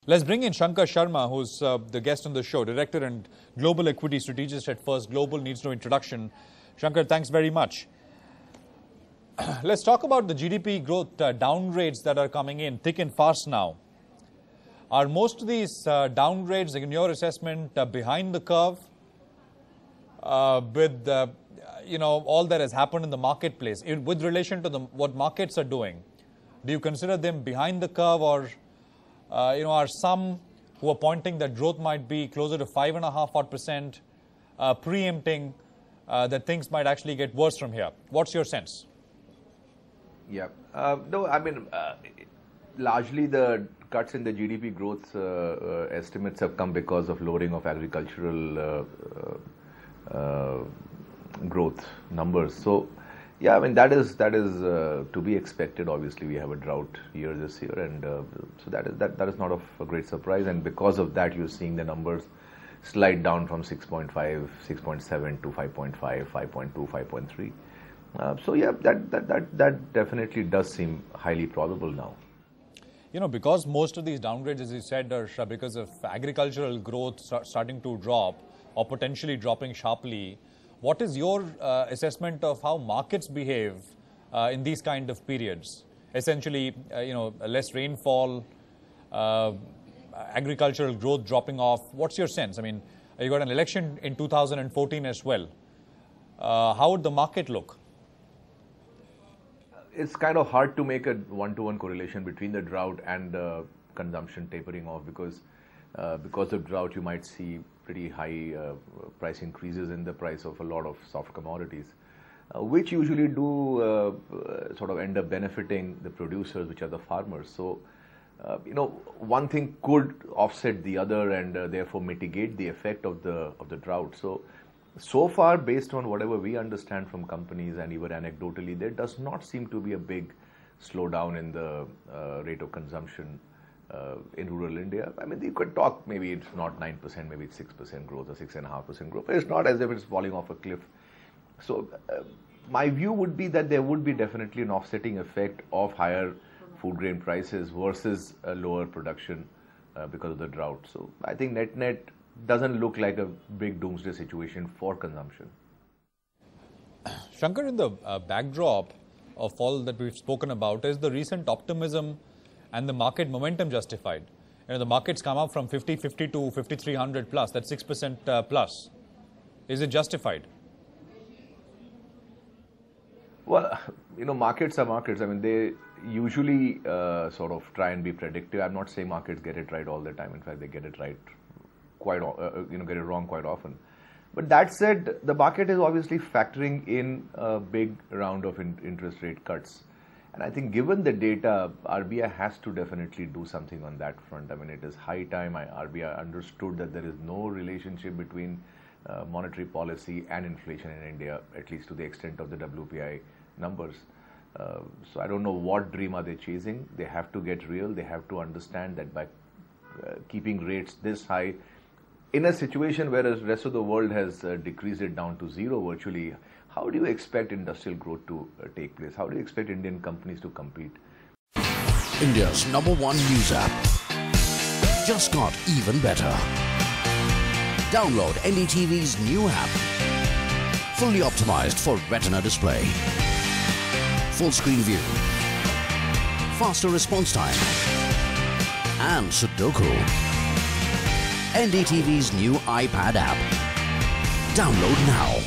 Let's bring in Shankar Sharma, who's the guest on the show, Director and Global Equity Strategist at First Global. Needs no introduction. Shankar, thanks very much. Let's talk about the GDP growth downgrades that are coming in thick and fast now. Are most of these downgrades, in your assessment, behind the curve with all that has happened in the marketplace with relation to what markets are doing? Do you consider them behind the curve, or are some who are pointing that growth might be closer to 5.5% preempting that things might actually get worse from here? What's your sense? Yeah. No, I mean, largely the cuts in the GDP growth estimates have come because of lowering of agricultural growth numbers. So, yeah, I mean, that is to be expected. Obviously, we have a drought year this year, and so that is not of a great surprise. And because of that, you're seeing the numbers slide down from 6.5, 6.7 to 5.5, 5.2, 5.3. So yeah, that definitely does seem highly probable now. Because most of these downgrades, as you said, are because of agricultural growth starting to drop or potentially dropping sharply. What is your assessment of how markets behave in these kind of periods? Essentially, less rainfall, agricultural growth dropping off. What's your sense? I mean, you got an election in 2014 as well. How would the market look? It's kind of hard to make a one-to-one correlation between the drought and the consumption tapering off, because of drought you might see pretty high price increases in the price of a lot of soft commodities, which usually do sort of end up benefiting the producers, which are the farmers. So, one thing could offset the other and therefore mitigate the effect of the drought. So far, based on whatever we understand from companies and even anecdotally, there does not seem to be a big slowdown in the rate of consumption in rural India. I mean, you could talk, maybe it's not 9%, maybe it's 6% growth or 6.5% growth, but it's not as if it's falling off a cliff. So my view would be that there would be definitely an offsetting effect of higher food grain prices versus a lower production because of the drought. So I think net doesn't look like a big doomsday situation for consumption. Shankar, in the backdrop of all that we've spoken about, is the recent optimism and the market momentum justified? The market's come up from 50 to 5,300 plus, that's 6% plus. Is it justified? Well, markets are markets. I mean, they usually sort of try and be predictive. I'm not saying markets get it right all the time. In fact, they get it right get it wrong quite often. But that said, the market is obviously factoring in a big round of interest rate cuts. And I think given the data, RBI has to definitely do something on that front. I mean, it is high time RBI understood that there is no relationship between monetary policy and inflation in India, at least to the extent of the WPI numbers. So I don't know what dream are they chasing. They have to get real. They have to understand that by keeping rates this high, in a situation where the rest of the world has decreased it down to zero virtually, how do you expect industrial growth to take place? How do you expect Indian companies to compete? India's #1 news app just got even better. Download NDTV's new app. Fully optimized for retina display. Full screen view. Faster response time. And Sudoku. NDTV's new iPad app. Download now.